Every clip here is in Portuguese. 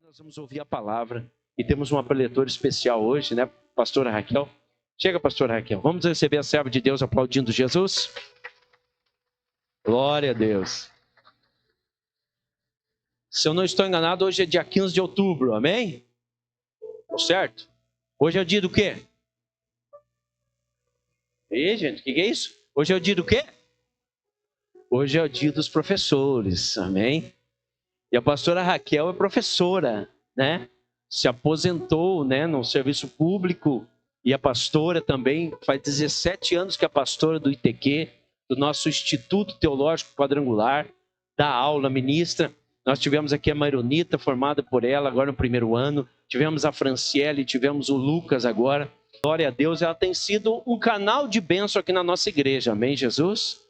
Nós vamos ouvir a palavra e temos uma preletora especial hoje, né, pastora Raquel? Chega, pastora Raquel. Vamos receber a serva de Deus aplaudindo Jesus? Glória a Deus. Se eu não estou enganado, hoje é dia 15 de outubro, amém? Certo? Hoje é o dia do quê? Ei, gente, o que é isso? Hoje é o dia do quê? Hoje é o dia dos professores, amém? E a pastora Raquel é professora, né? Se aposentou, né, no serviço público. E a pastora também, faz 17 anos que é pastora do ITQ, do nosso Instituto Teológico Quadrangular, dá aula, ministra. Nós tivemos aqui a Maronita, formada por ela agora no primeiro ano. Tivemos a Franciele, tivemos o Lucas agora. Glória a Deus, ela tem sido um canal de bênção aqui na nossa igreja, amém, Jesus?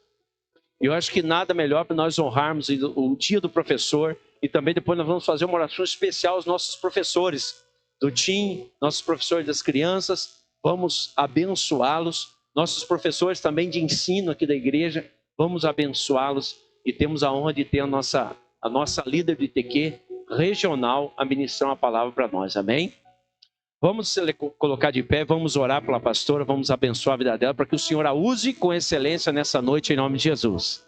E eu acho que nada melhor para nós honrarmos o dia do professor. E também depois nós vamos fazer uma oração especial aos nossos professores do TIM, nossos professores das crianças. Vamos abençoá-los. Nossos professores também de ensino aqui da igreja, vamos abençoá-los. E temos a honra de ter a nossa líder do ITQ regional a ministrar uma palavra para nós. Amém? Vamos se colocar de pé, vamos orar pela pastora, vamos abençoar a vida dela, para que o Senhor a use com excelência nessa noite, em nome de Jesus.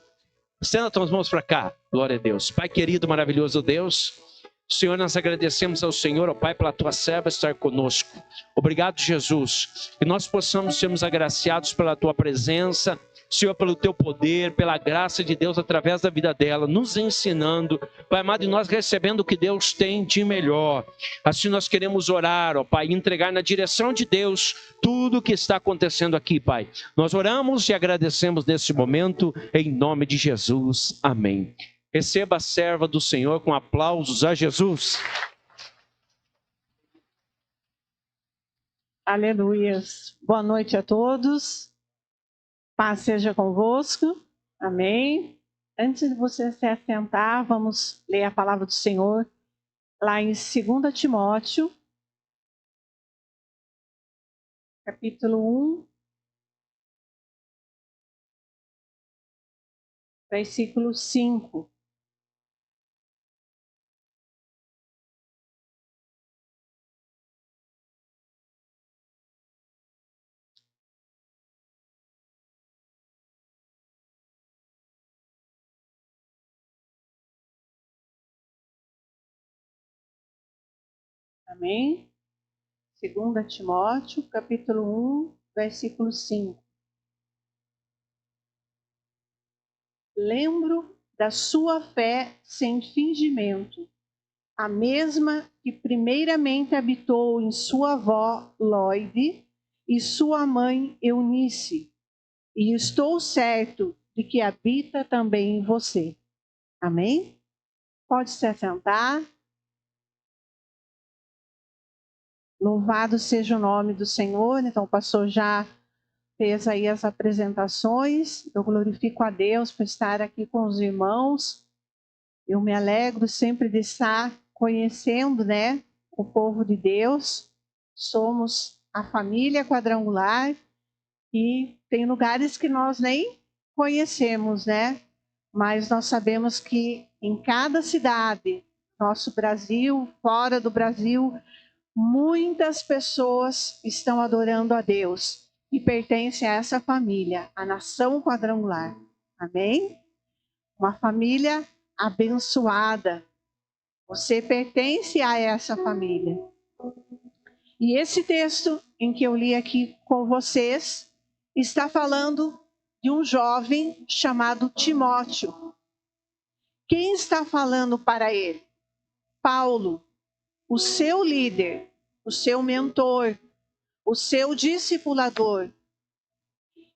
Estenda tuas mãos para cá, glória a Deus. Pai querido, maravilhoso Deus, Senhor, nós agradecemos ao Senhor, ó Pai, pela tua serva estar conosco. Obrigado, Jesus, que nós possamos sermos agraciados pela tua presença, Senhor, pelo teu poder, pela graça de Deus através da vida dela, nos ensinando, Pai amado, e nós recebendo o que Deus tem de melhor. Assim nós queremos orar, ó Pai, e entregar na direção de Deus tudo o que está acontecendo aqui, Pai. Nós oramos e agradecemos nesse momento, em nome de Jesus. Amém. Receba a serva do Senhor com aplausos a Jesus. Aleluias. Boa noite a todos. Paz seja convosco. Amém. Antes de você se assentar, vamos ler a palavra do Senhor lá em 2 Timóteo, capítulo 1, versículo 5. Amém? 2 Timóteo, capítulo 1, versículo 5. Lembro da sua fé sem fingimento, a mesma que primeiramente habitou em sua avó Loide e sua mãe Eunice, e estou certo de que habita também em você. Amém? Pode se assentar. Louvado seja o nome do Senhor. Então o pastor já fez aí as apresentações. Eu glorifico a Deus por estar aqui com os irmãos. Eu me alegro sempre de estar conhecendo, né, o povo de Deus. Somos a família quadrangular e tem lugares que nós nem conhecemos, né? Mas nós sabemos que em cada cidade, nosso Brasil, fora do Brasil, muitas pessoas estão adorando a Deus e pertencem a essa família, a nação quadrangular. Amém? Uma família abençoada. Você pertence a essa família. E esse texto em que eu li aqui com vocês está falando de um jovem chamado Timóteo. Quem está falando para ele? Paulo, o seu líder, o seu mentor, o seu discipulador.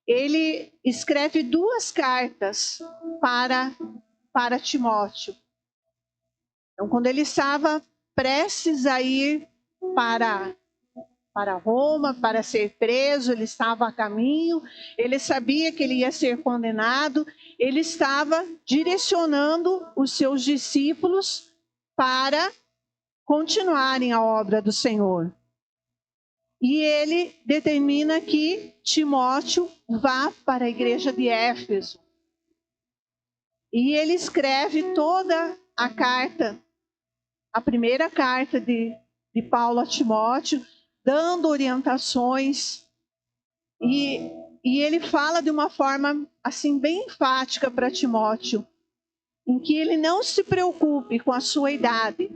Ele escreve 2 cartas para Timóteo. Então, quando ele estava prestes a ir para Roma, para ser preso, ele estava a caminho, ele sabia que ele ia ser condenado, ele estava direcionando os seus discípulos para continuarem a obra do Senhor. E ele determina que Timóteo vá para a igreja de Éfeso. E ele escreve toda a carta a primeira carta de Paulo a Timóteo, dando orientações. E ele fala de uma forma assim bem enfática para Timóteo, em que ele não se preocupe com a sua idade.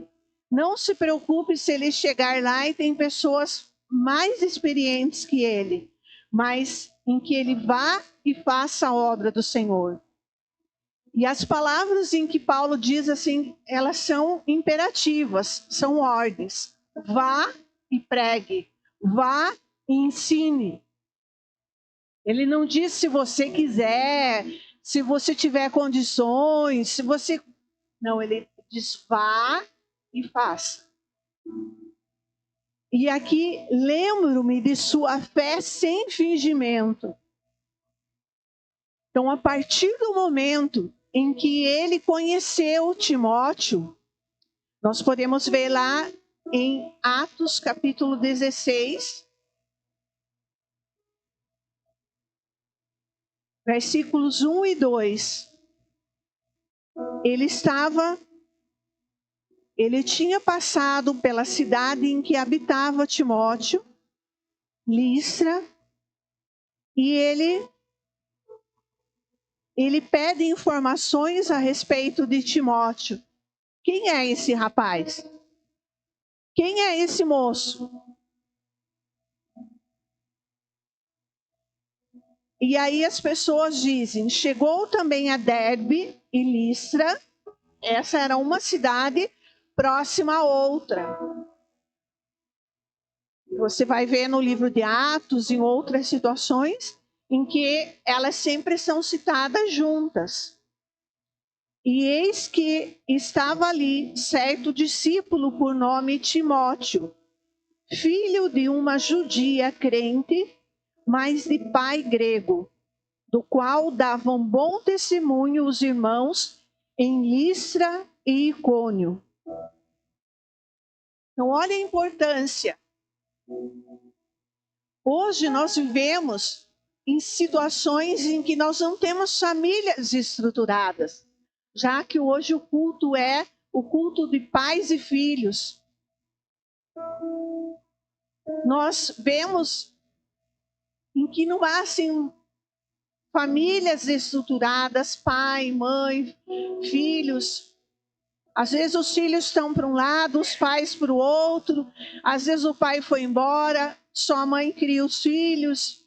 Não se preocupe se ele chegar lá e tem pessoas mais experientes que ele, mas em que ele vá e faça a obra do Senhor. E as palavras em que Paulo diz assim, elas são imperativas, são ordens. Vá e pregue, vá e ensine. Ele não diz se você quiser, se você tiver condições, se você... Não, ele diz vá e faça. E aqui, lembro-me de sua fé sem fingimento. Então, a partir do momento em que ele conheceu Timóteo, nós podemos ver lá em Atos capítulo 16, versículos 1 e 2. Ele tinha passado pela cidade em que habitava Timóteo, Listra, e ele pede informações a respeito de Timóteo. Quem é esse rapaz? Quem é esse moço? E aí as pessoas dizem, chegou também a Derbe e Listra, essa era uma cidade próxima a outra. Você vai ver no livro de Atos, em outras situações, em que elas sempre são citadas juntas. E eis que estava ali certo discípulo por nome Timóteo, filho de uma judia crente, mas de pai grego, do qual davam bom testemunho os irmãos em Listra e Icônio. Então, olha a importância. Hoje nós vivemos em situações em que nós não temos famílias estruturadas, já que hoje o culto é o culto de pais e filhos. Nós vemos em que não há assim, famílias estruturadas, pai, mãe, filhos. Às vezes os filhos estão para um lado, os pais para o outro. Às vezes o pai foi embora, só a mãe cria os filhos.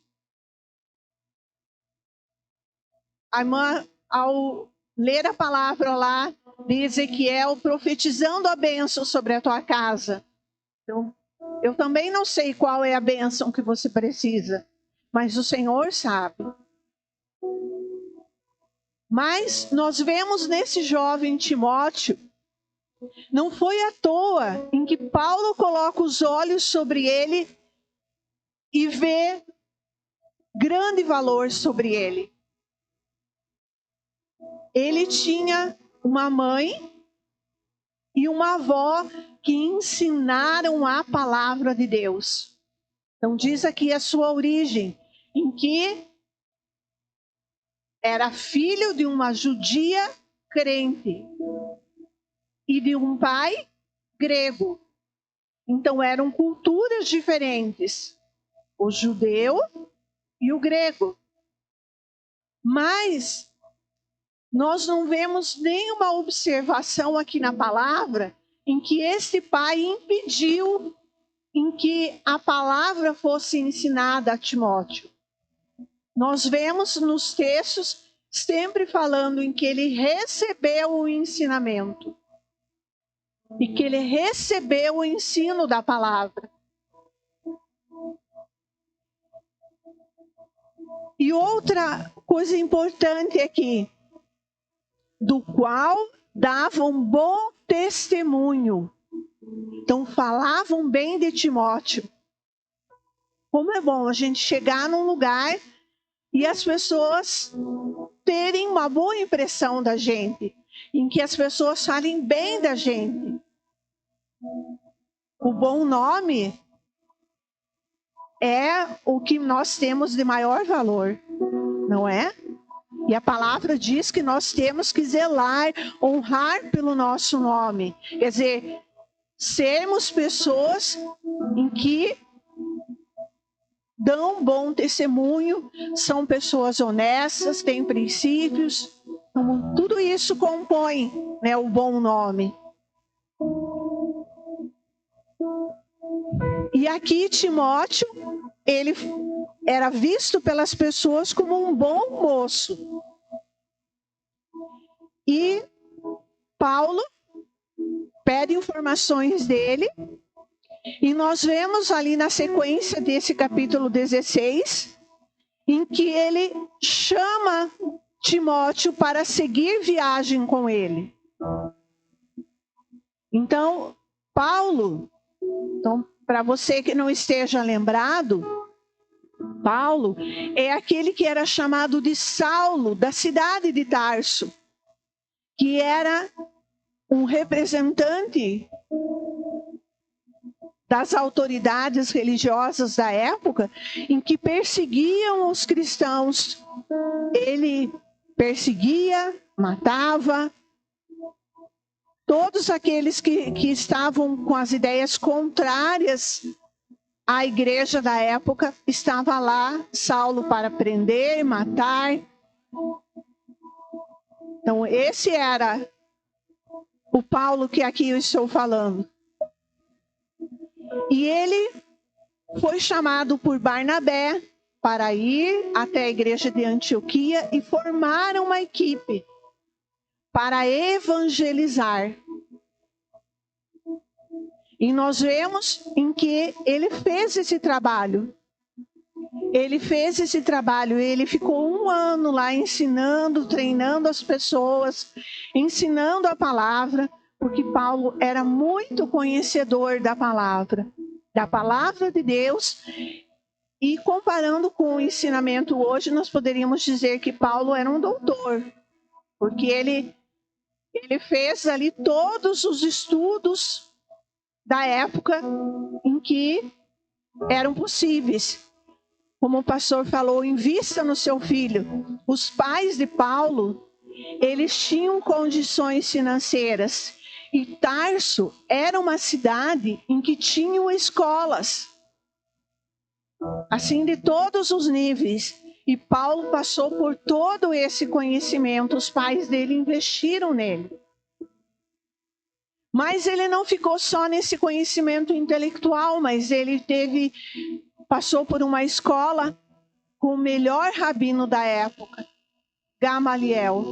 A irmã, ao ler a palavra lá de Ezequiel, profetizando a bênção sobre a tua casa. Então, eu também não sei qual é a bênção que você precisa, mas o Senhor sabe. Mas nós vemos nesse jovem Timóteo, não foi à toa em que Paulo coloca os olhos sobre ele e vê grande valor sobre ele. Ele tinha uma mãe e uma avó que ensinaram a palavra de Deus. Então diz aqui a sua origem, em que era filho de uma judia crente e de um pai grego. Então eram culturas diferentes, o judeu e o grego. Mas nós não vemos nenhuma observação aqui na palavra em que este pai impediu em que a palavra fosse ensinada a Timóteo. Nós vemos nos textos sempre falando em que ele recebeu o ensinamento e que ele recebeu o ensino da palavra. E outra coisa importante aqui, do qual davam bom testemunho. Então falavam bem de Timóteo. Como é bom a gente chegar num lugar e as pessoas terem uma boa impressão da gente, em que as pessoas falem bem da gente. O bom nome é o que nós temos de maior valor, não é? E a palavra diz que nós temos que zelar, honrar pelo nosso nome. Quer dizer, sermos pessoas em que dão bom testemunho, são pessoas honestas, têm princípios. Então, tudo isso compõe, né, o bom nome. E aqui Timóteo, ele era visto pelas pessoas como um bom moço. E Paulo pede informações dele. E nós vemos ali na sequência desse capítulo 16, em que ele chama Timóteo para seguir viagem com ele. Então, Paulo, para você que não esteja lembrado, Paulo é aquele que era chamado de Saulo, da cidade de Tarso, que era um representante das autoridades religiosas da época, em que perseguiam os cristãos. Ele perseguia, matava todos aqueles que estavam com as ideias contrárias à igreja da época. Estava lá Saulo para prender, matar. Então esse era o Paulo que aqui eu estou falando. E ele foi chamado por Barnabé para ir até a igreja de Antioquia e formar uma equipe para evangelizar. E nós vemos em que ele fez esse trabalho. Ele fez esse trabalho, ele ficou 1 ano lá ensinando, treinando as pessoas, ensinando a palavra, porque Paulo era muito conhecedor da palavra de Deus. E comparando com o ensinamento hoje, nós poderíamos dizer que Paulo era um doutor, porque ele fez ali todos os estudos da época em que eram possíveis. Como o pastor falou, invista no seu filho. Os pais de Paulo, eles tinham condições financeiras. E Tarso era uma cidade em que tinham escolas, assim, de todos os níveis. E Paulo passou por todo esse conhecimento. Os pais dele investiram nele. Mas ele não ficou só nesse conhecimento intelectual, mas ele passou por uma escola com o melhor rabino da época, Gamaliel.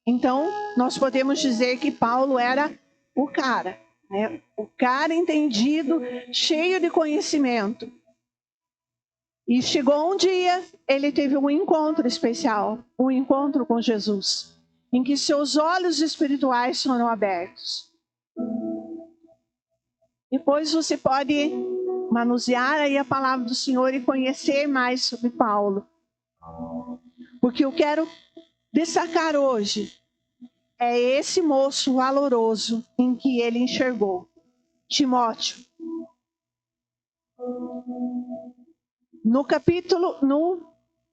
Então, nós podemos dizer que Paulo era o cara, né? O cara entendido, cheio de conhecimento. E chegou um dia, ele teve um encontro especial, um encontro com Jesus, em que seus olhos espirituais foram abertos. Depois você pode manusear aí a palavra do Senhor e conhecer mais sobre Paulo. Porque eu quero destacar hoje é esse moço valoroso em que ele enxergou, Timóteo.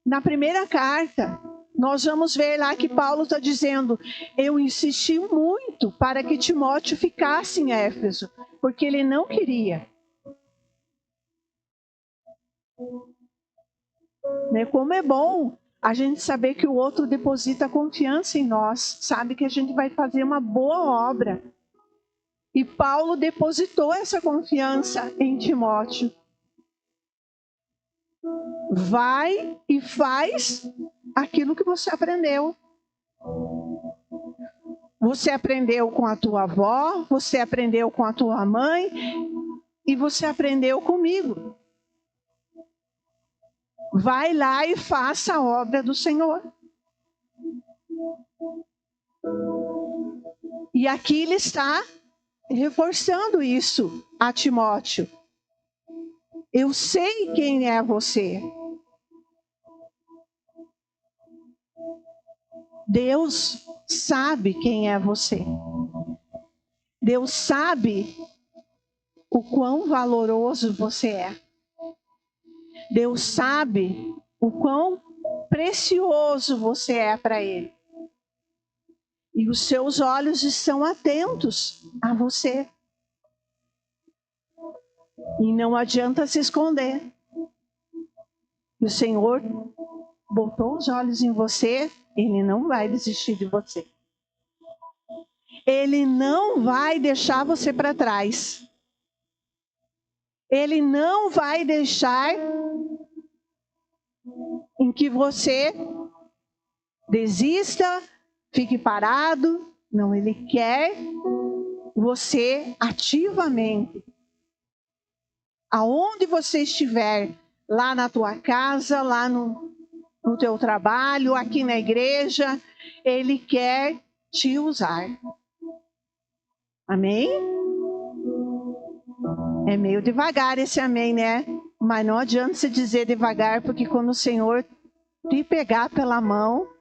Na primeira carta, nós vamos ver lá que Paulo está dizendo: eu insisti muito para que Timóteo ficasse em Éfeso, porque ele não queria. Como é bom a gente saber que o outro deposita confiança em nós, sabe que a gente vai fazer uma boa obra. E Paulo depositou essa confiança em Timóteo. Vai e faz aquilo que você aprendeu. Você aprendeu com a tua avó, você aprendeu com a tua mãe e você aprendeu comigo. Vai lá e faça a obra do Senhor. E aqui ele está reforçando isso a Timóteo. Eu sei quem é você. Deus sabe quem é você. Deus sabe o quão valoroso você é. Deus sabe o quão precioso você é para Ele. E os seus olhos estão atentos a você. E não adianta se esconder. E o Senhor botou os olhos em você, Ele não vai desistir de você. Ele não vai deixar você para trás. Ele não vai deixar em que você desista, fique parado. Não, Ele quer você ativamente. Aonde você estiver, lá na tua casa, lá no teu trabalho, aqui na igreja, Ele quer te usar. Amém? É meio devagar esse amém, né? Mas não adianta se dizer devagar, porque quando o Senhor te pegar pela mão,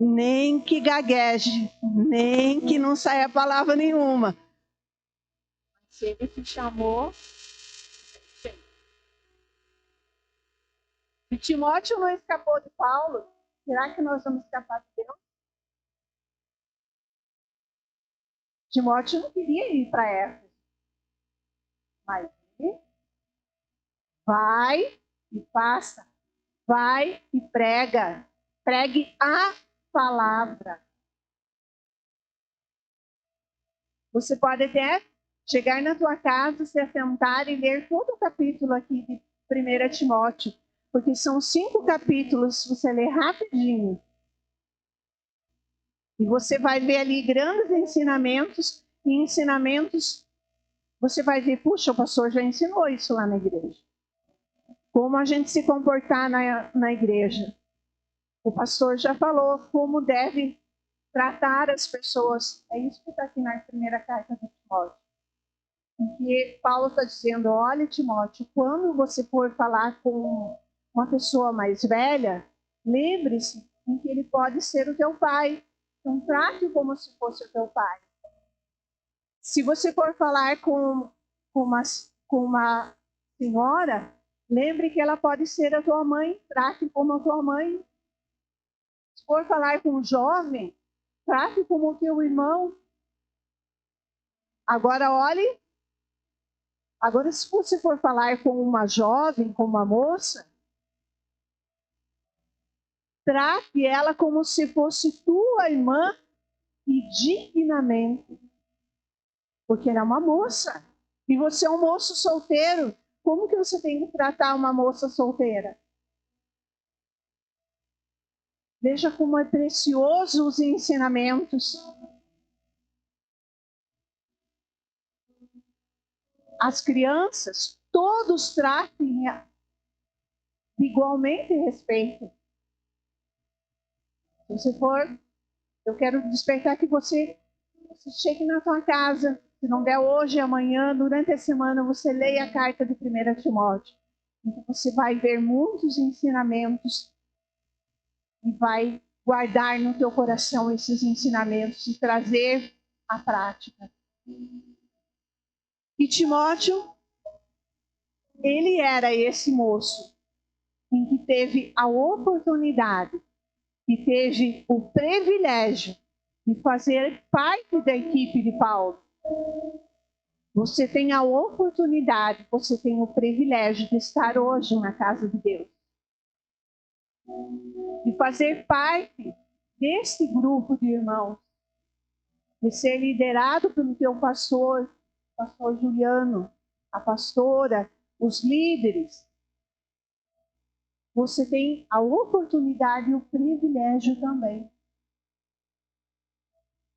nem que gagueje, nem que não saia palavra nenhuma. Se Ele te chamou... Se Timóteo não escapou de Paulo, será que nós vamos escapar de Deus? Timóteo não queria ir para Éfeso, mas ele vai e faça, vai e prega, pregue a palavra. Você pode até chegar na tua casa, se assentar e ler todo o capítulo aqui de 1 Timóteo, porque são 5 capítulos, você lê rapidinho. E você vai ver ali grandes ensinamentos, e ensinamentos, você vai ver, puxa, o pastor já ensinou isso lá na igreja. Como a gente se comportar na igreja. O pastor já falou como deve tratar as pessoas. É isso que está aqui na primeira carta de Timóteo. Em que Paulo está dizendo, olha, Timóteo, quando você for falar com uma pessoa mais velha, lembre-se em que ele pode ser o teu pai. Então, trate como se fosse o teu pai. Se você for falar com uma senhora, lembre que ela pode ser a tua mãe. Trate como a tua mãe. Se for falar com um jovem, trate como o teu irmão. Agora, olhe. Agora, se você for falar com uma jovem, com uma moça, trate ela como se fosse tua irmã e dignamente. Porque ela é uma moça. E você é um moço solteiro. Como que você tem que tratar uma moça solteira? Veja como é precioso os ensinamentos. As crianças, todos tratem igualmente respeito. Se você for, eu quero despertar que você chegue na tua casa. Se não der hoje, amanhã, durante a semana, você leia a carta de 1 Timóteo. Então você vai ver muitos ensinamentos e vai guardar no teu coração esses ensinamentos e trazer à prática. E Timóteo, ele era esse moço em que teve a oportunidade e teve o privilégio de fazer parte da equipe de Paulo. Você tem a oportunidade, você tem o privilégio de estar hoje na casa de Deus. De fazer parte desse grupo de irmãos. De ser liderado pelo teu pastor Juliano, a pastora, os líderes. Você tem a oportunidade e o privilégio também.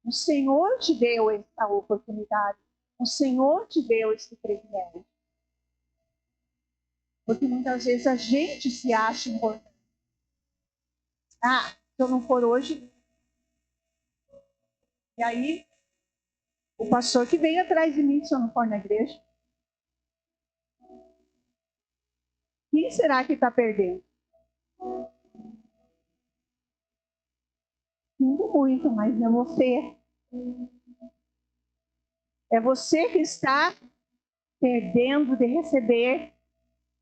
O Senhor te deu essa oportunidade. O Senhor te deu esse privilégio. Porque muitas vezes a gente se acha importante. Ah, se eu não for hoje... E aí, o pastor que vem atrás de mim se eu não for na igreja. Quem será que está perdendo? Sinto muito, mas é você. É você que está perdendo de receber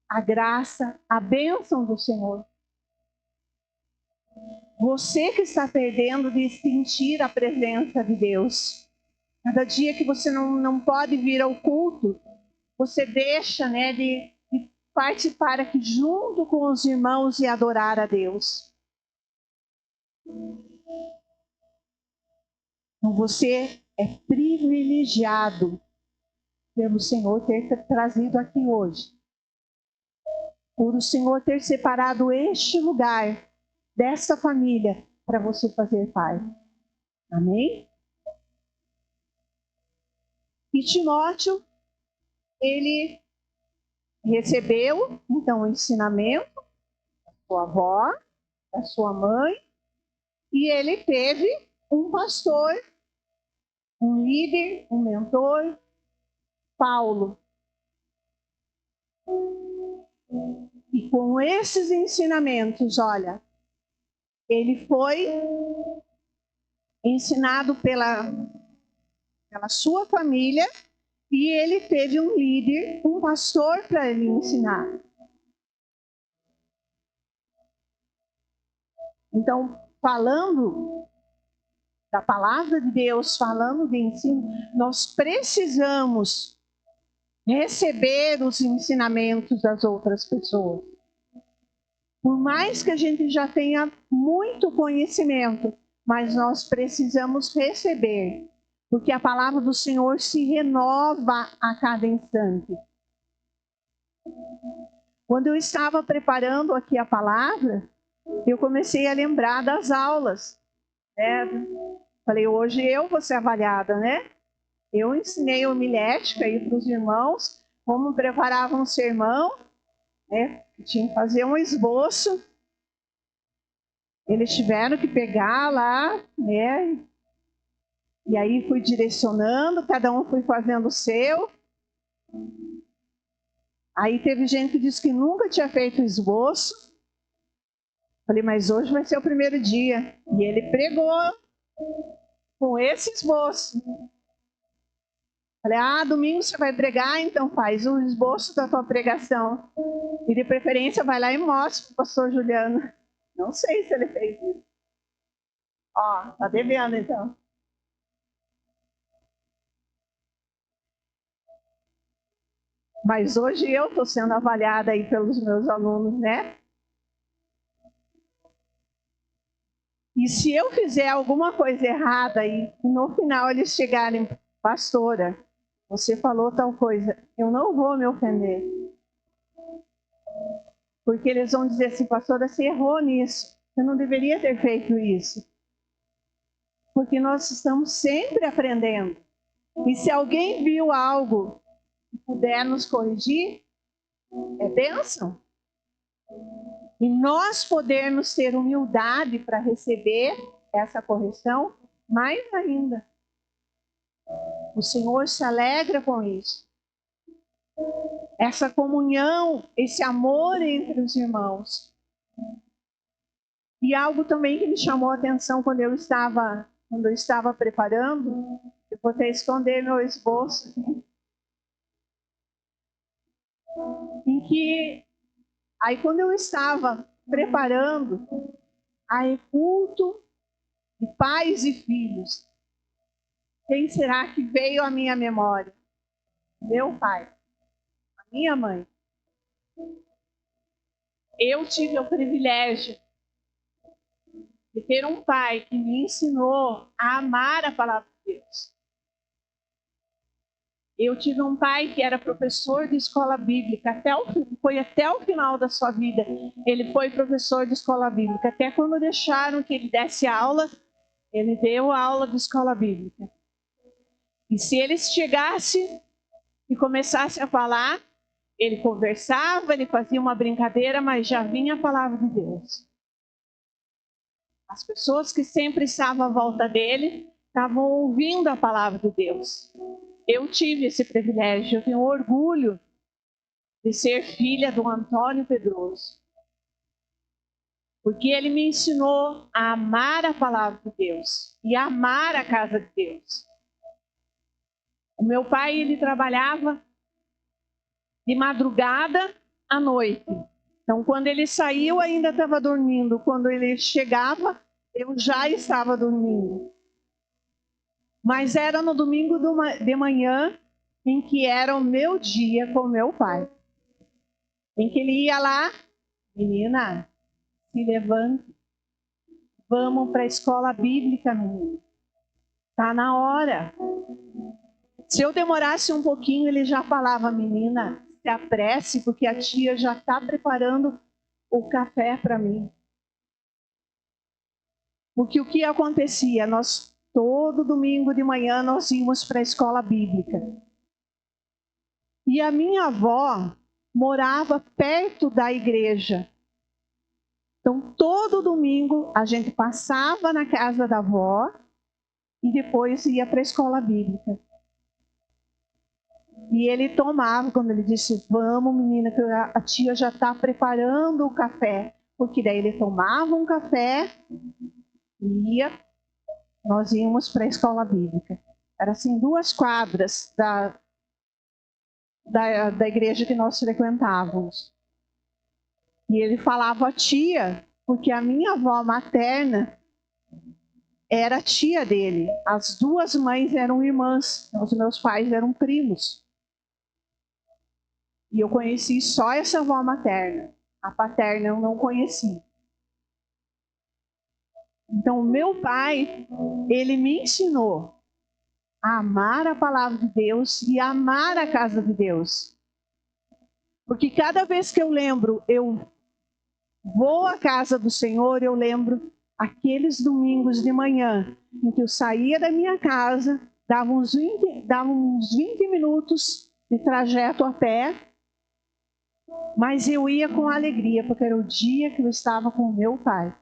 a graça, a bênção do Senhor. Você que está perdendo de sentir a presença de Deus. Cada dia que você não pode vir ao culto, você deixa, né, de participar aqui junto com os irmãos e adorar a Deus. Então você é privilegiado pelo Senhor ter trazido aqui hoje. Por o Senhor ter separado este lugar, dessa família, para você fazer parte. Amém? E Timóteo, ele recebeu, então, o ensinamento da sua avó, da sua mãe, e ele teve um pastor, um líder, um mentor, Paulo. E com esses ensinamentos, olha, ele foi ensinado pela sua família e ele teve um líder, um pastor para ele ensinar. Então, falando da palavra de Deus, falando de ensino, nós precisamos receber os ensinamentos das outras pessoas. Por mais que a gente já tenha muito conhecimento, mas nós precisamos receber, porque a palavra do Senhor se renova a cada instante. Quando eu estava preparando aqui a palavra, eu comecei a lembrar das aulas, né? Falei, hoje eu vou ser avaliada, né? Eu ensinei homilética aí para os irmãos, como preparavam um sermão, né? Tinha que fazer um esboço. Eles tiveram que pegar lá, né? E aí fui direcionando, cada um foi fazendo o seu. Aí teve gente que disse que nunca tinha feito esboço. Falei, mas hoje vai ser o primeiro dia. E ele pregou com esse esboço. Falei, domingo você vai pregar, então faz o esboço da tua pregação. E de preferência vai lá e mostra para o pastor Juliano. Não sei se ele fez isso. Ó, tá devendo então. Mas hoje eu estou sendo avaliada aí pelos meus alunos, né? E se eu fizer alguma coisa errada e no final eles chegarem, pastora, você falou tal coisa, eu não vou me ofender. Porque eles vão dizer assim, pastora, você errou nisso. Você não deveria ter feito isso. Porque nós estamos sempre aprendendo. E se alguém viu algo que puder nos corrigir, é bênção. E nós podermos ter humildade para receber essa correção, mais ainda. O Senhor se alegra com isso. Essa comunhão, esse amor entre os irmãos. E algo também que me chamou a atenção quando eu estava preparando, eu vou até esconder meu esboço, em que, aí quando eu estava preparando, aí culto de pais e filhos, quem será que veio à minha memória? Meu pai, a minha mãe. Eu tive o privilégio de ter um pai que me ensinou a amar a palavra de Deus. Eu tive um pai que era professor de escola bíblica, foi até o final da sua vida. Ele foi professor de escola bíblica. Até quando deixaram que ele desse aula, ele deu aula de escola bíblica. E se ele chegasse e começasse a falar, ele conversava, ele fazia uma brincadeira, mas já vinha a palavra de Deus. As pessoas que sempre estavam à volta dele estavam ouvindo a palavra de Deus. Eu tive esse privilégio, eu tenho orgulho de ser filha do Antônio Pedroso. Porque ele me ensinou a amar a palavra de Deus e a amar a casa de Deus. O meu pai, ele trabalhava de madrugada à noite. Então, quando ele saiu, ainda estava dormindo. Quando ele chegava, eu já estava dormindo. Mas era no domingo de manhã em que era o meu dia com meu pai. Em que ele ia lá, menina, se levante, vamos para a escola bíblica, menina. Tá na hora. Se eu demorasse um pouquinho, ele já falava, menina, se apresse, porque a tia já está preparando o café para mim. Porque o que acontecia? Nós, todo domingo de manhã, nós íamos para a escola bíblica. E a minha avó morava perto da igreja. Então, todo domingo, a gente passava na casa da avó e depois ia para a escola bíblica. E ele tomava, quando ele disse, vamos menina, que a tia já está preparando o café. Porque daí ele tomava um café e nós íamos para a escola bíblica. Era assim, 2 quadras da igreja que nós frequentávamos. E ele falava tia, porque a minha avó materna era tia dele. As 2 mães eram irmãs, os meus pais eram primos. E eu conheci só essa avó materna. A paterna eu não conheci. Então, meu pai, ele me ensinou a amar a palavra de Deus e a amar a casa de Deus. Porque cada vez que eu lembro, eu vou à casa do Senhor, eu lembro aqueles domingos de manhã em que eu saía da minha casa, dava uns 20 minutos de trajeto a pé, mas eu ia com alegria, porque era o dia que eu estava com o meu pai.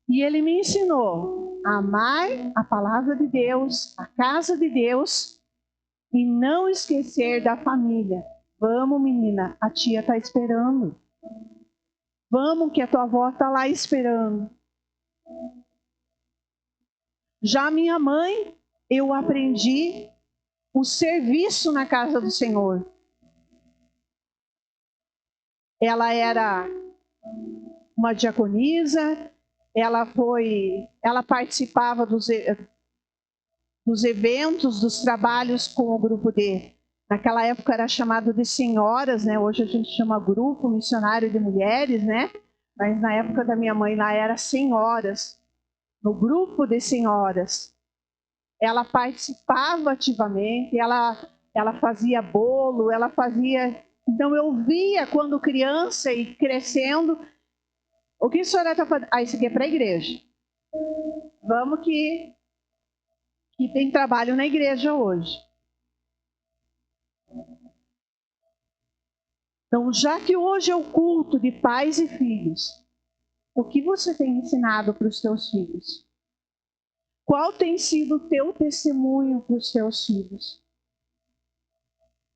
E ele me ensinou a amar a palavra de Deus, a casa de Deus, e não esquecer da família. Vamos, menina, a tia está esperando. Vamos, que a tua avó está lá esperando. Já minha mãe, eu aprendi o serviço na casa do Senhor. Ela era uma diaconisa, ela participava dos eventos, dos trabalhos com o grupo naquela época era chamado de senhoras, né? Hoje a gente chama grupo missionário de mulheres, né? Mas na época da minha mãe lá era senhoras, no grupo de senhoras. Ela participava ativamente, ela fazia bolo, ela fazia... Então eu via quando criança e crescendo, o que a senhora está fazendo? Isso aqui é para a igreja. Vamos que tem trabalho na igreja hoje. Então, já que hoje é o culto de pais e filhos, o que você tem ensinado para os teus filhos? Qual tem sido o teu testemunho para os teus filhos?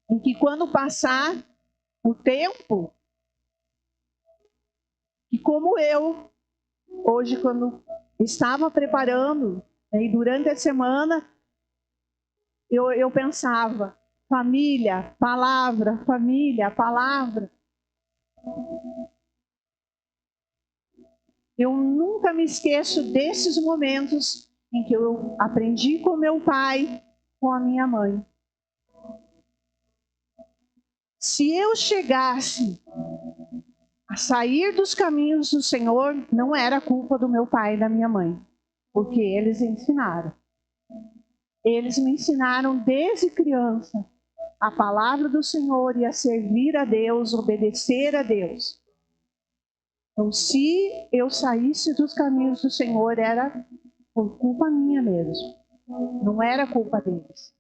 Em que quando passar o tempo, e como eu, hoje quando estava preparando, e durante a semana, eu pensava, família, palavra, família, palavra. Eu nunca me esqueço desses momentos em que eu aprendi com meu pai, com a minha mãe. Se eu chegasse a sair dos caminhos do Senhor, não era culpa do meu pai e da minha mãe, porque eles ensinaram. Eles me ensinaram desde criança a palavra do Senhor e a servir a Deus, obedecer a Deus. Então, se eu saísse dos caminhos do Senhor, era por culpa minha mesmo. Não era culpa deles.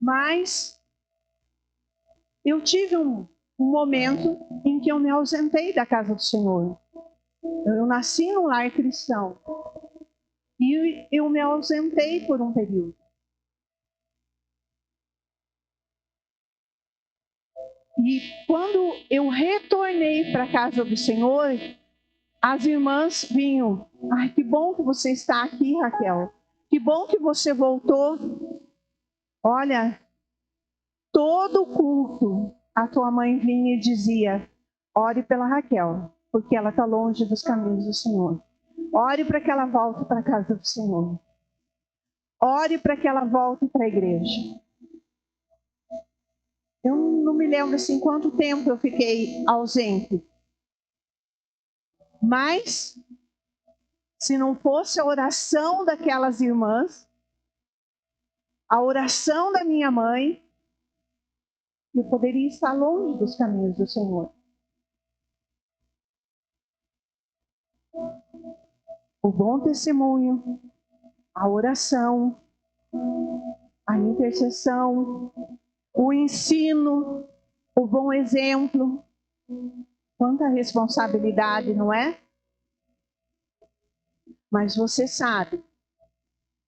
Mas eu tive um momento em que eu me ausentei da casa do Senhor. Eu nasci num lar cristão. E eu me ausentei por um período. E quando eu retornei para a casa do Senhor, as irmãs vinham. Ai, que bom que você está aqui, Raquel. Que bom que você voltou. Olha, todo culto, a tua mãe vinha e dizia, ore pela Raquel, porque ela está longe dos caminhos do Senhor. Ore para que ela volte para a casa do Senhor. ore para que ela volte para a igreja. Eu não me lembro assim quanto tempo eu fiquei ausente. Mas, se não fosse a oração daquelas irmãs, a oração da minha mãe, eu poderia estar longe dos caminhos do Senhor. O bom testemunho, a oração, a intercessão, o ensino, o bom exemplo. Quanta responsabilidade, não é? Mas você sabe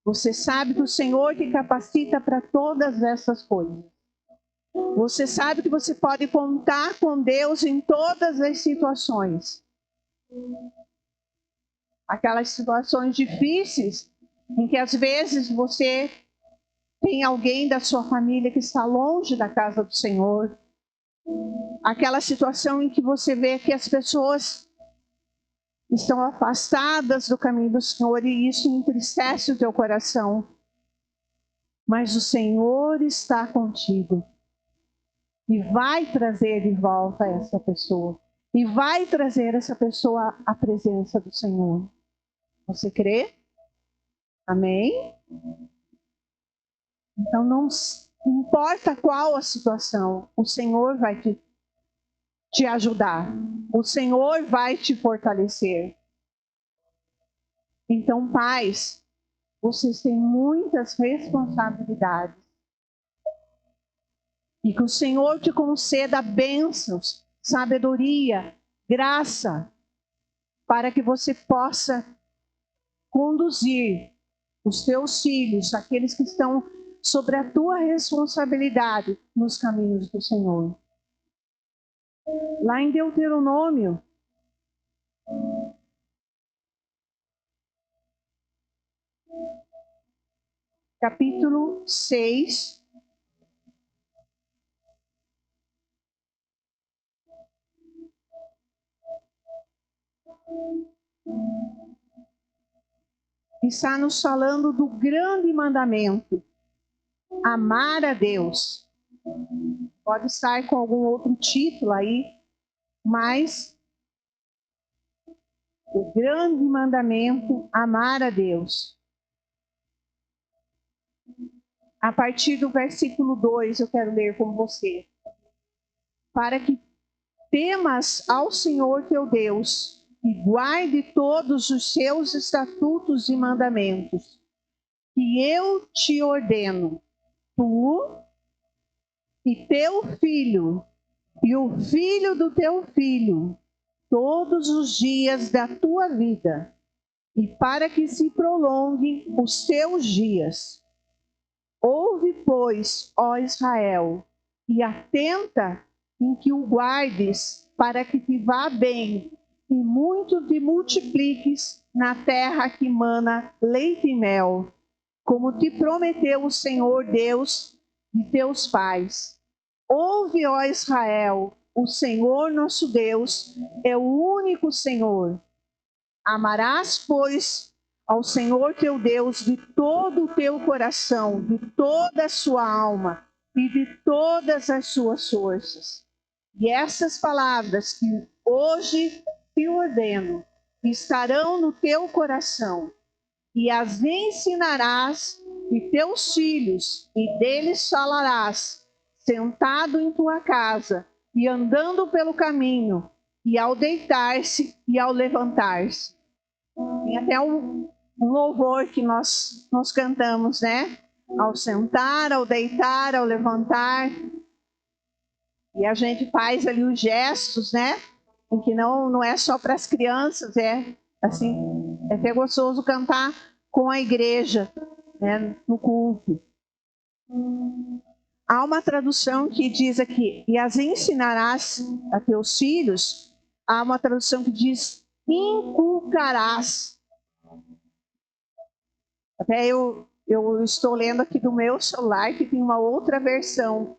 que o Senhor te capacita para todas essas coisas. Você sabe que você pode contar com Deus em todas as situações. Aquelas situações difíceis, em que às vezes você tem alguém da sua família que está longe da casa do Senhor. Aquela situação em que você vê que as pessoas estão afastadas do caminho do Senhor e isso entristece o teu coração. Mas o Senhor está contigo e vai trazer de volta essa pessoa. E vai trazer essa pessoa à presença do Senhor. Você crê? Amém? Então não importa qual a situação, o Senhor vai te ajudar. O Senhor vai te fortalecer. Então, pais, vocês têm muitas responsabilidades. E que o Senhor te conceda bênçãos, sabedoria, graça, para que você possa conduzir os teus filhos, aqueles que estão sobre a tua responsabilidade, nos caminhos do Senhor. Lá em Deuteronômio, capítulo 6, está nos falando do grande mandamento, amar a Deus. Pode estar com algum outro título aí, mas o grande mandamento, amar a Deus. A partir do versículo 2, eu quero ler com você. Para que temas ao Senhor teu Deus e guarde todos os seus estatutos e mandamentos, que eu te ordeno, tu e teu filho, e o filho do teu filho, todos os dias da tua vida, e para que se prolonguem os teus dias. Ouve, pois, ó Israel, e atenta em que o guardes, para que te vá bem, e muito te multipliques na terra que mana leite e mel, como te prometeu o Senhor Deus de teus pais. Ouve, ó Israel, o Senhor nosso Deus é o único Senhor. Amarás, pois, ao Senhor teu Deus de todo o teu coração, de toda a sua alma e de todas as suas forças. E essas palavras que hoje te ordeno estarão no teu coração, e as ensinarás de teus filhos, e deles falarás, sentado em tua casa, e andando pelo caminho, e ao deitar-se e ao levantar-se. Tem até um louvor que nós cantamos, né? Ao sentar, ao deitar, ao levantar. E a gente faz ali os gestos, né? Em que não é só para as crianças, é assim, é até gostoso cantar com a igreja, né? No culto. Há uma tradução que diz aqui, e as ensinarás a teus filhos. Há uma tradução que diz, inculcarás. Até eu estou lendo aqui do meu celular, que tem uma outra versão.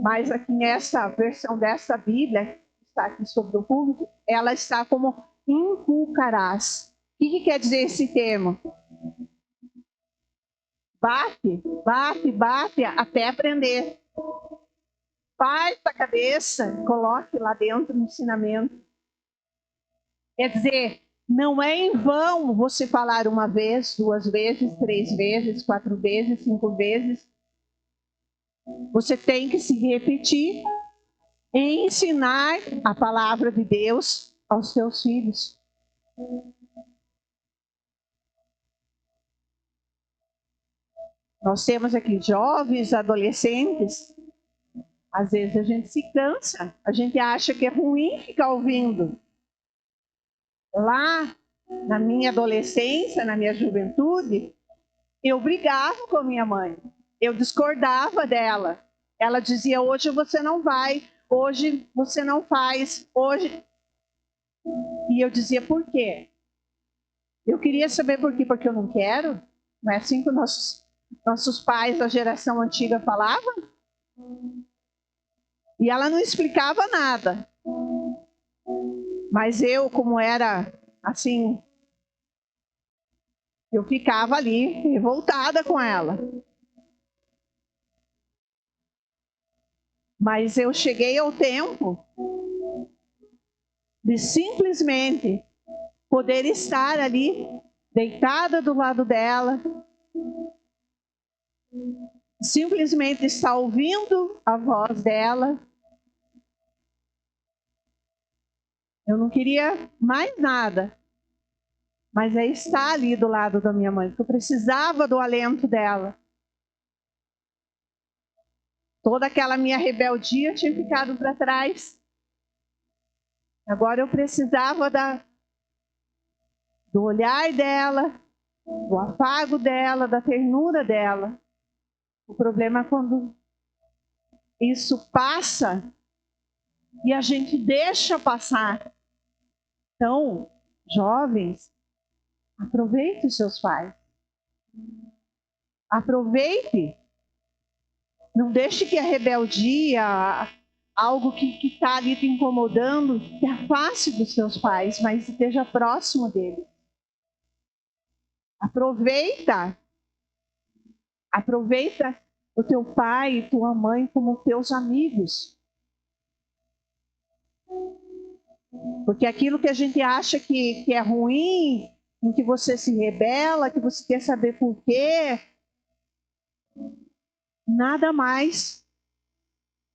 Mas aqui nessa versão dessa Bíblia, que está aqui sobre o púlpito, ela está como inculcarás. O que quer dizer esse termo? Bate, bate, bate, até aprender. Parta a cabeça, coloque lá dentro o ensinamento. Quer dizer, não é em vão você falar uma vez, 2 vezes, 3 vezes, 4 vezes, 5 vezes. Você tem que se repetir e ensinar a palavra de Deus aos seus filhos. Nós temos aqui jovens, adolescentes. Às vezes a gente se cansa, a gente acha que é ruim ficar ouvindo. Lá, na minha adolescência, na minha juventude, eu brigava com a minha mãe. Eu discordava dela. Ela dizia, hoje você não vai, hoje você não faz, hoje... E eu dizia, por quê? Eu queria saber por quê, porque eu não quero. Não é assim que nossos pais da geração antiga falavam? E ela não explicava nada. Mas eu, como era assim, eu ficava ali revoltada com ela. Mas eu cheguei ao tempo de simplesmente poder estar ali, deitada do lado dela, simplesmente estar ouvindo a voz dela. Eu não queria mais nada, mas é estar ali do lado da minha mãe, porque eu precisava do alento dela. Toda aquela minha rebeldia tinha ficado para trás. Agora eu precisava do olhar dela, do afago dela, da ternura dela. O problema é quando isso passa e a gente deixa passar. Então, jovens, aproveite os seus pais. Aproveite. Não deixe que a rebeldia, algo que está ali te incomodando, te afaste dos seus pais, mas esteja próximo deles. Aproveita o teu pai e tua mãe como teus amigos. Porque aquilo que a gente acha que é ruim, em que você se rebela, que você quer saber por quê, nada mais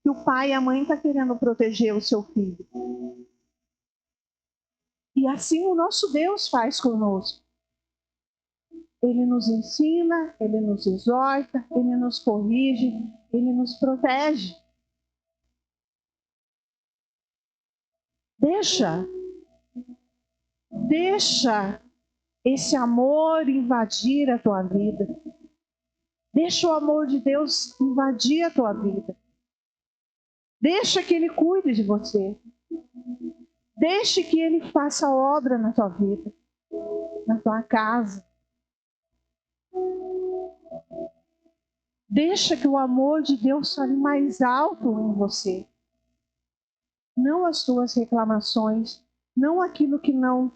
que o pai e a mãe estão querendo proteger o seu filho. E assim o nosso Deus faz conosco. Ele nos ensina, Ele nos exorta, Ele nos corrige, Ele nos protege. Deixa esse amor invadir a tua vida. Deixa o amor de Deus invadir a tua vida. Deixa que Ele cuide de você. Deixe que Ele faça obra na tua vida, na tua casa. Deixa que o amor de Deus fale mais alto em você. Não as tuas reclamações, não aquilo que não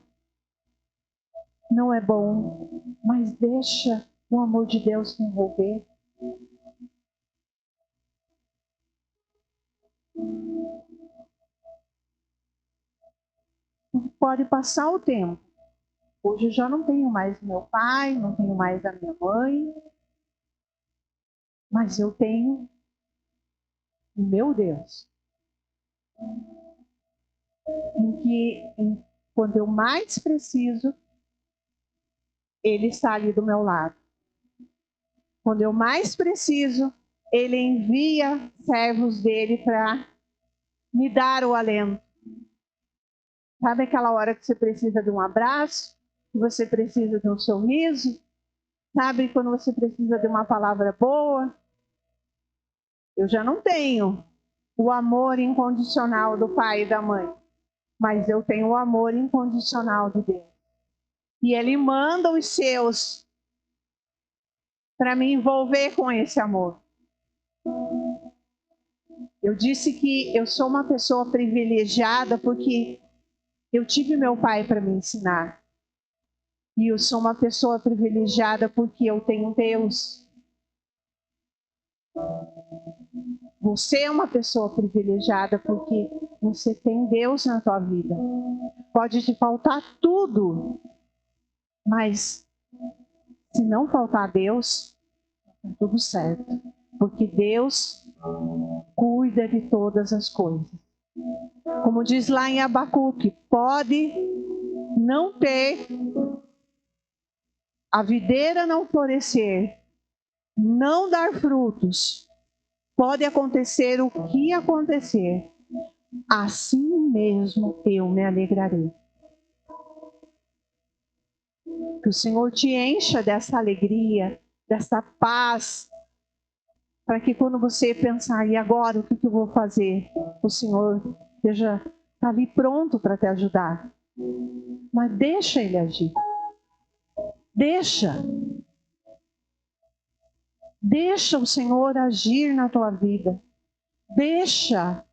é bom, mas deixa o amor de Deus te envolver. Pode passar o tempo. Hoje eu já não tenho mais meu pai, não tenho mais a minha mãe, mas eu tenho o meu Deus. Quando eu mais preciso, Ele está ali do meu lado. Quando eu mais preciso, Ele envia servos dele para me dar o alento. Sabe aquela hora que você precisa de um abraço? Que você precisa de um sorriso? Sabe quando você precisa de uma palavra boa? Eu já não tenho o amor incondicional do pai e da mãe, mas eu tenho o amor incondicional de Deus. E Ele manda os seus para me envolver com esse amor. Eu disse que eu sou uma pessoa privilegiada porque eu tive meu pai para me ensinar. E eu sou uma pessoa privilegiada porque eu tenho Deus. Você é uma pessoa privilegiada porque você tem Deus na tua vida. Pode te faltar tudo, mas se não faltar Deus, tá tudo certo. Porque Deus cuida de todas as coisas. Como diz lá em Abacuque, pode não ter, a videira não florescer, não dar frutos. Pode acontecer o que acontecer, assim mesmo eu me alegrarei. Que o Senhor te encha dessa alegria, dessa paz, para que quando você pensar, e agora o que eu vou fazer? O Senhor esteja ali pronto para te ajudar. Mas deixa Ele agir. Deixa. Deixa o Senhor agir na tua vida. Deixa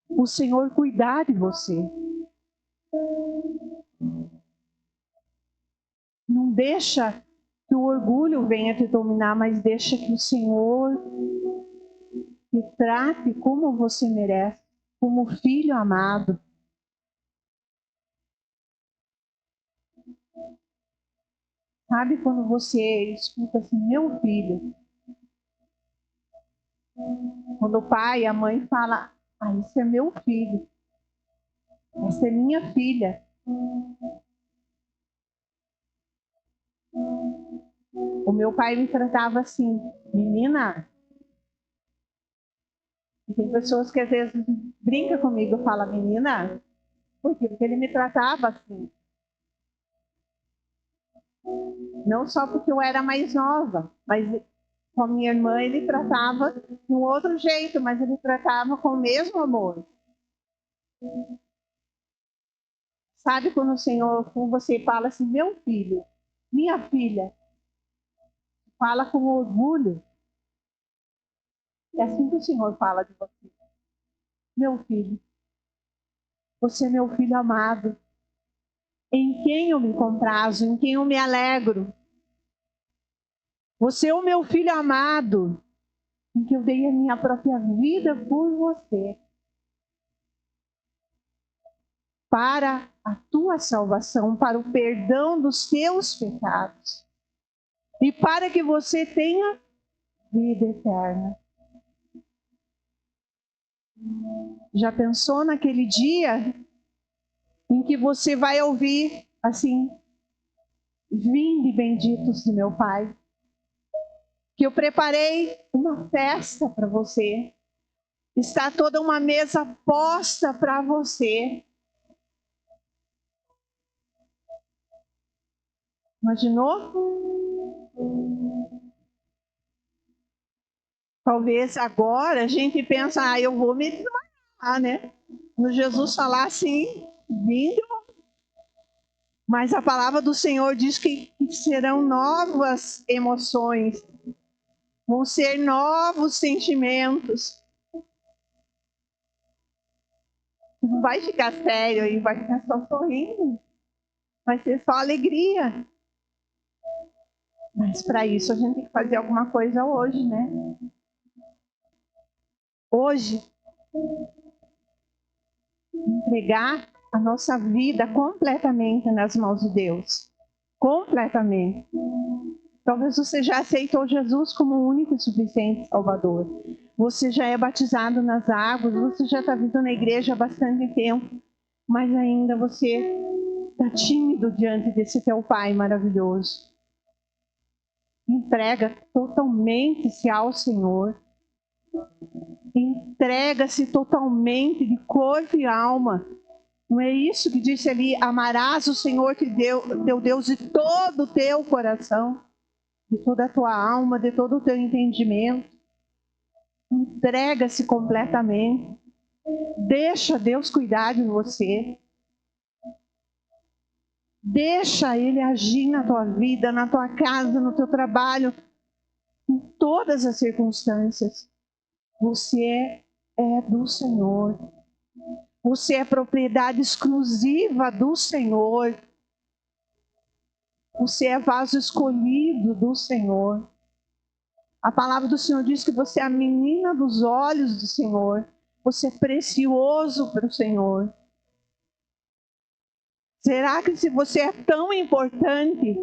o Senhor cuidar de você. Não deixa que o orgulho venha te dominar, mas deixa que o Senhor te trate como você merece, como filho amado. Sabe quando você escuta assim, meu filho? Quando o pai e a mãe falam, esse é meu filho, essa é minha filha. O meu pai me tratava assim, menina. E tem pessoas que às vezes brincam comigo e falam, menina. Por quê? Porque ele me tratava assim. Não só porque eu era mais nova, mas com a minha irmã ele tratava de um outro jeito, mas ele tratava com o mesmo amor. Sabe quando o Senhor, quando você fala assim, meu filho, minha filha, fala com orgulho. É assim que o Senhor fala de você. Meu filho, você é meu filho amado, em quem eu me comprazo, em quem eu me alegro. Você é o meu filho amado, em que eu dei a minha própria vida por você. Para a tua salvação, para o perdão dos teus pecados. E para que você tenha vida eterna. Já pensou naquele dia em que você vai ouvir assim, vinde benditos de meu Pai, que eu preparei uma festa para você, está toda uma mesa posta para você. Imaginou? Talvez agora a gente pensa, eu vou me desmaiar, né? No Jesus falar assim, vindo. Mas a palavra do Senhor diz que serão novas emoções, vão ser novos sentimentos. Não vai ficar sério e vai ficar só sorrindo. Vai ser só alegria. Mas para isso a gente tem que fazer alguma coisa hoje, né? Hoje, entregar a nossa vida completamente nas mãos de Deus. Completamente. Talvez você já aceitou Jesus como o único e suficiente Salvador. Você já é batizado nas águas, você já está vindo na igreja há bastante tempo, mas ainda você está tímido diante desse teu Pai maravilhoso. Entrega totalmente-se ao Senhor. Entrega-se totalmente de corpo e alma. Não é isso que disse ali? Amarás o Senhor teu Deus de todo o teu coração, de toda a tua alma, de todo o teu entendimento. Entrega-se completamente. Deixa Deus cuidar de você. Deixa Ele agir na tua vida, na tua casa, no teu trabalho, em todas as circunstâncias. Você é do Senhor. Você é propriedade exclusiva do Senhor. Você é vaso escolhido do Senhor. A palavra do Senhor diz que você é a menina dos olhos do Senhor. Você é precioso para o Senhor. Será que se você é tão importante,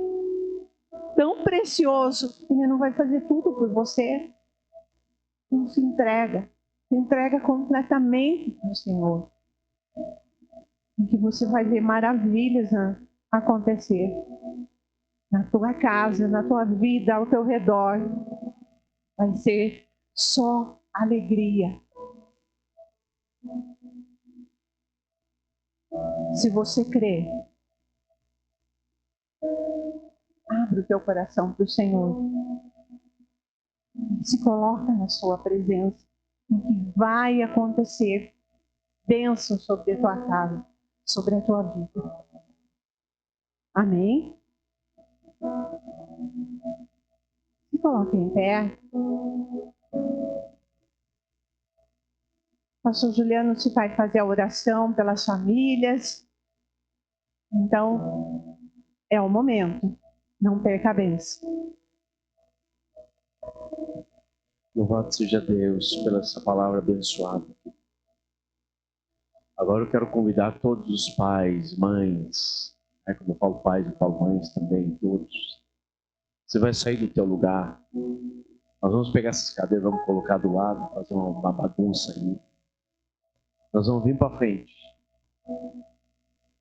tão precioso, Ele não vai fazer tudo por você? Não se entrega. Se entrega completamente para o Senhor. E que você vai ver maravilhas acontecer na tua casa, na tua vida, ao teu redor. Vai ser só alegria. Se você crer, abre o teu coração para o Senhor. Se coloca na sua presença. E que vai acontecer bênção sobre a tua casa, sobre a tua vida. Amém? Se coloque em pé. Pastor Juliano se vai fazer a oração pelas famílias. Então, é o momento. Não perca a bênção. Louvado seja Deus pela essa palavra abençoada. Agora eu quero convidar todos os pais, mães, como eu falo pais, eu falo mães também, todos. Você vai sair do teu lugar. Nós vamos pegar essas cadeiras, vamos colocar do lado, fazer uma bagunça aí. Nós vamos vir para frente.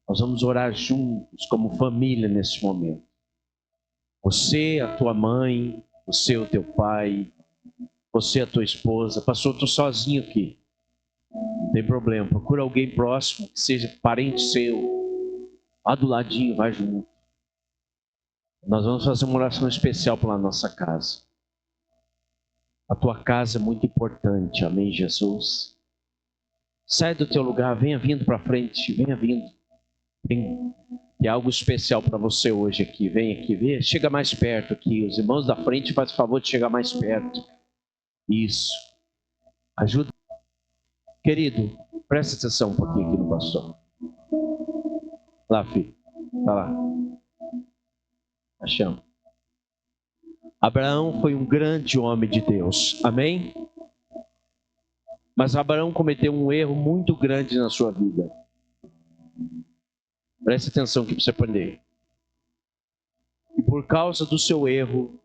Nós vamos orar juntos, como família, nesse momento. Você, a tua mãe, você, o teu pai, você, a tua esposa. Pastor, eu estou sozinho aqui. Não tem problema. Procura alguém próximo, que seja parente seu. Lá do ladinho, vai junto. Nós vamos fazer uma oração especial pela nossa casa. A tua casa é muito importante. Amém, Jesus? Sai do teu lugar, venha vindo para frente, venha vindo. Tem algo especial para você hoje aqui. Vem aqui, vem, chega mais perto aqui. Os irmãos da frente fazem o favor de chegar mais perto. Isso. Ajuda. Querido, presta atenção um pouquinho aqui no pastor. Lá, filho. Tá lá. Achamos. Abraão foi um grande homem de Deus. Amém? Mas Abraão cometeu um erro muito grande na sua vida. Preste atenção aqui para você aprender. E por causa do seu erro,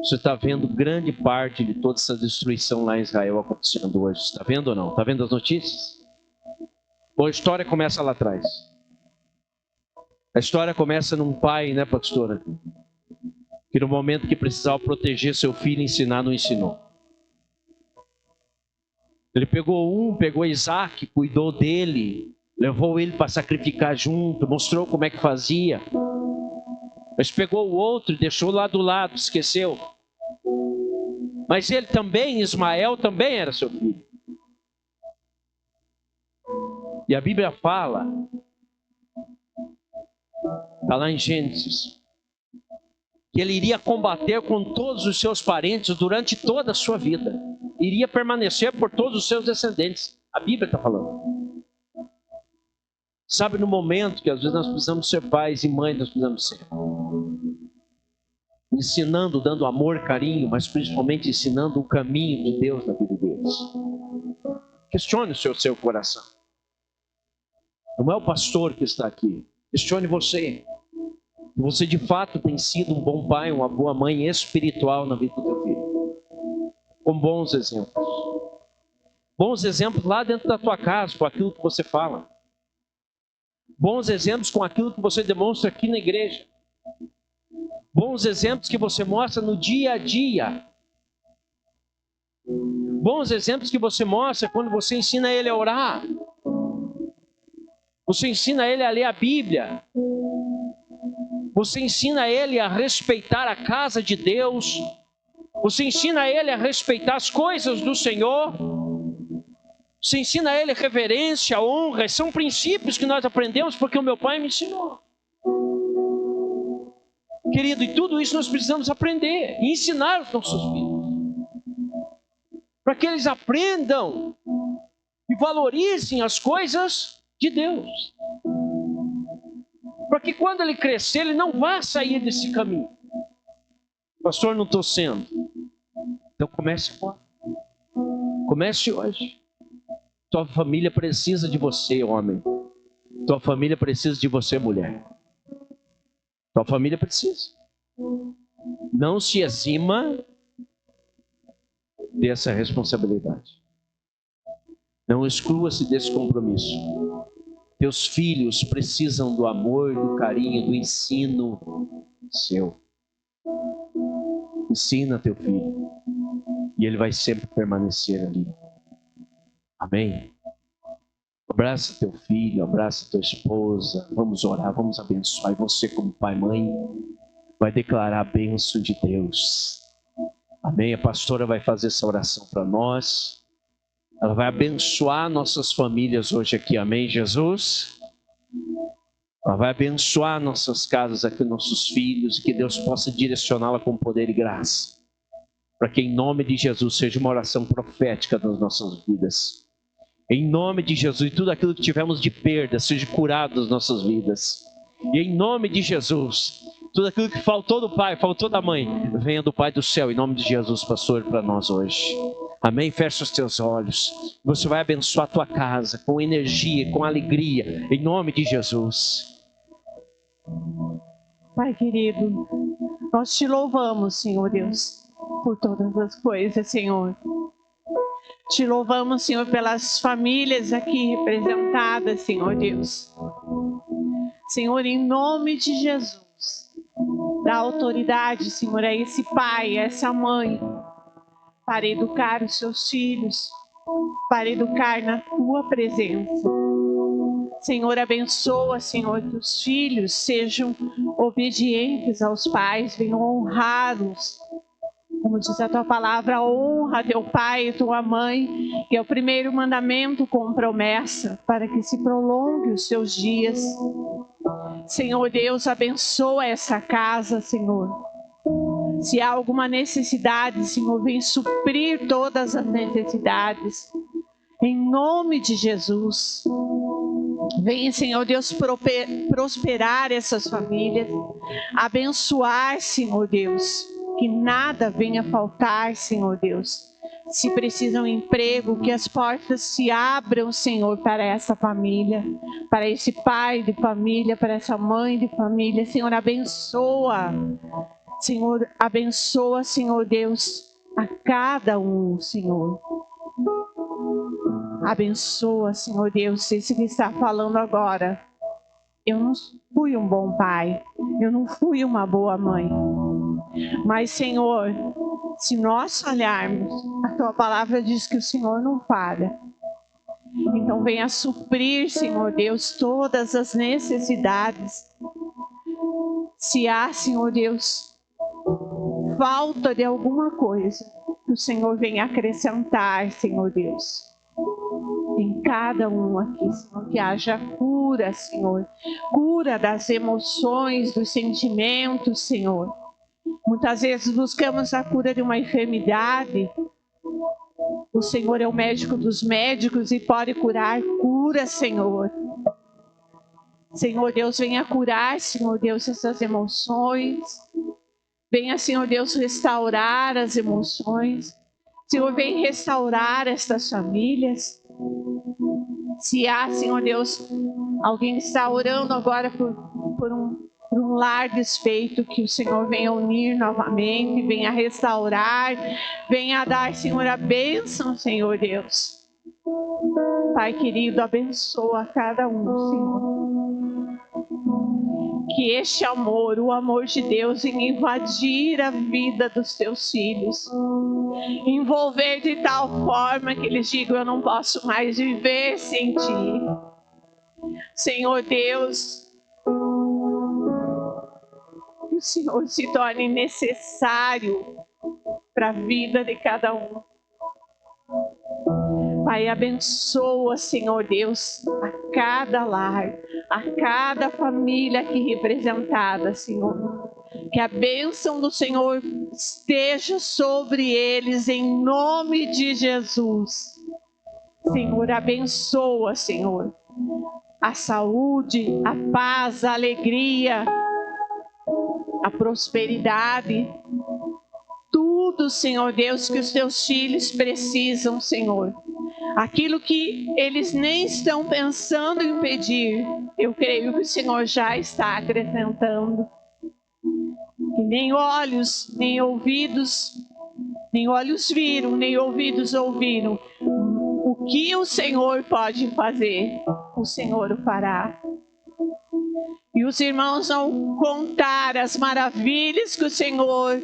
você está vendo grande parte de toda essa destruição lá em Israel acontecendo hoje. Está vendo ou não? Está vendo as notícias? Bom, a história começa lá atrás. A história começa num pai, né, pastora? Que no momento que precisava proteger seu filho, ensinar, não ensinou. Ele pegou Isaac, cuidou dele, levou ele para sacrificar junto, mostrou como é que fazia. Mas pegou o outro e deixou lá do lado, esqueceu. Mas ele também, Ismael, também era seu filho. E a Bíblia fala, está lá em Gênesis, que ele iria combater com todos os seus parentes durante toda a sua vida. Iria permanecer por todos os seus descendentes. A Bíblia está falando. Sabe, no momento que às vezes nós precisamos ser pais e mães, nós precisamos ser. Ensinando, dando amor, carinho, mas principalmente ensinando o caminho de Deus na vida deles. Questione o seu coração. Não é o pastor que está aqui. Questione você. Você de fato tem sido um bom pai, uma boa mãe espiritual na vida do teu filho. Com bons exemplos. Bons exemplos lá dentro da tua casa, com aquilo que você fala. Bons exemplos com aquilo que você demonstra aqui na igreja. Bons exemplos que você mostra no dia a dia. Bons exemplos que você mostra quando você ensina ele a orar. Você ensina ele a ler a Bíblia. Você ensina ele a respeitar a casa de Deus. Você ensina ele a respeitar as coisas do Senhor. Você ensina ele reverência, honra. São princípios que nós aprendemos porque o meu pai me ensinou. Querido, e tudo isso nós precisamos aprender e ensinar aos nossos filhos. Para que eles aprendam e valorizem as coisas de Deus. Para que quando ele crescer, ele não vá sair desse caminho. Pastor, não estou sendo. Comece agora. Comece hoje. Tua família precisa de você, homem. Tua família precisa de você, mulher. Tua família precisa. Não se exima dessa responsabilidade. Não exclua-se desse compromisso. Teus filhos precisam do amor, do carinho, do ensino seu. Ensina teu filho. E ele vai sempre permanecer ali. Amém? Abraça teu filho, abraça tua esposa. Vamos orar, vamos abençoar. E você, como pai e mãe, vai declarar a bênção de Deus. Amém? A pastora vai fazer essa oração para nós. Ela vai abençoar nossas famílias hoje aqui. Amém, Jesus? Ela vai abençoar nossas casas aqui, nossos filhos. Que Deus possa direcioná-la com poder e graça. Para que em nome de Jesus seja uma oração profética nas nossas vidas. Em nome de Jesus, e tudo aquilo que tivemos de perda seja curado nas nossas vidas. E em nome de Jesus, tudo aquilo que faltou do pai, faltou da mãe, venha do Pai do céu. Em nome de Jesus, pastor, para nós hoje. Amém? Fecha os teus olhos. Você vai abençoar a tua casa com energia, com alegria. Em nome de Jesus. Pai querido, nós te louvamos, Senhor Deus, por todas as coisas, Senhor. Te louvamos, Senhor, pelas famílias aqui representadas, Senhor Deus. Senhor, em nome de Jesus, dá autoridade, Senhor, a esse pai, a essa mãe, para educar os seus filhos, para educar na tua presença. Senhor, abençoa, Senhor, que os filhos sejam obedientes aos pais, venham honrá-los. Como diz a tua palavra, honra teu pai e tua mãe, que é o primeiro mandamento com promessa, para que se prolongue os seus dias. Senhor Deus, abençoa essa casa, Senhor. Se há alguma necessidade, Senhor, vem suprir todas as necessidades. Em nome de Jesus. Venha, Senhor Deus, prosperar essas famílias. Abençoar, Senhor Deus. Que nada venha faltar, Senhor Deus. Se precisam de emprego, que as portas se abram, Senhor, para essa família, para esse pai de família, para essa mãe de família. Senhor, abençoa. Senhor, abençoa, Senhor Deus, a cada um, Senhor. Abençoa, Senhor Deus, esse que está falando agora. Eu não fui um bom pai, eu não fui uma boa mãe. Mas, Senhor, se nós falharmos, a tua palavra diz que o Senhor não falha. Então venha suprir, Senhor Deus, todas as necessidades. Se há, Senhor Deus, falta de alguma coisa, que o Senhor venha acrescentar, Senhor Deus. Em cada um aqui, Senhor, que haja cura, Senhor. Cura das emoções, dos sentimentos, Senhor. Muitas vezes buscamos a cura de uma enfermidade. O Senhor é o médico dos médicos e pode curar. Cura, Senhor. Senhor Deus, venha curar, Senhor Deus, essas emoções. Venha, Senhor Deus, restaurar as emoções. Senhor, vem restaurar estas famílias. Se há, Senhor Deus, alguém está orando agora por um lar desfeito, que o Senhor venha unir novamente, venha restaurar, venha dar, Senhor, a bênção, Senhor Deus. Pai querido, abençoa cada um, Senhor. Que este amor, o amor de Deus, venha invadir a vida dos teus filhos. Envolver de tal forma que eles digam: eu não posso mais viver sem ti. Senhor Deus, que o Senhor se torne necessário para a vida de cada um. Pai, abençoa, Senhor Deus, a cada lar, a cada família aqui representada, Senhor. Que a bênção do Senhor esteja sobre eles, em nome de Jesus. Senhor, abençoa, Senhor, a saúde, a paz, a alegria, a prosperidade. Tudo tudo, Senhor Deus, que os teus filhos precisam, Senhor. Aquilo que eles nem estão pensando em pedir, eu creio que o Senhor já está acrescentando. Que nem olhos, nem ouvidos viram, nem ouvidos ouviram. O que o Senhor pode fazer, o Senhor o fará. E os irmãos vão contar as maravilhas que o Senhor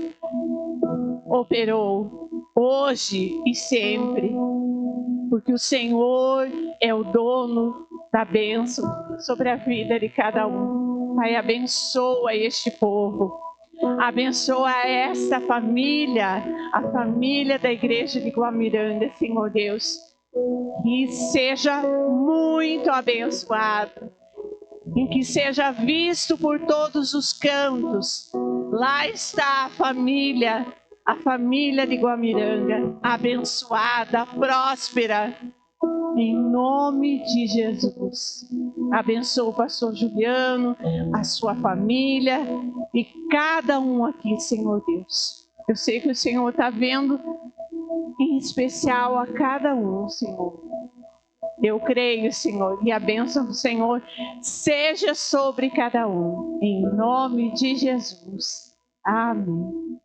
operou, hoje e sempre. Porque o Senhor é o dono da bênção sobre a vida de cada um. Pai, abençoa este povo. Abençoa esta família, a família da igreja de Guamiranga, Senhor Deus. Que seja muito abençoado. E que seja visto por todos os cantos. Lá está a família de Guamiranga, abençoada, próspera, em nome de Jesus. Abençoa o pastor Juliano, a sua família e cada um aqui, Senhor Deus. Eu sei que o Senhor está vendo em especial a cada um, Senhor. Eu creio, Senhor, e a bênção do Senhor seja sobre cada um, em nome de Jesus. Amém.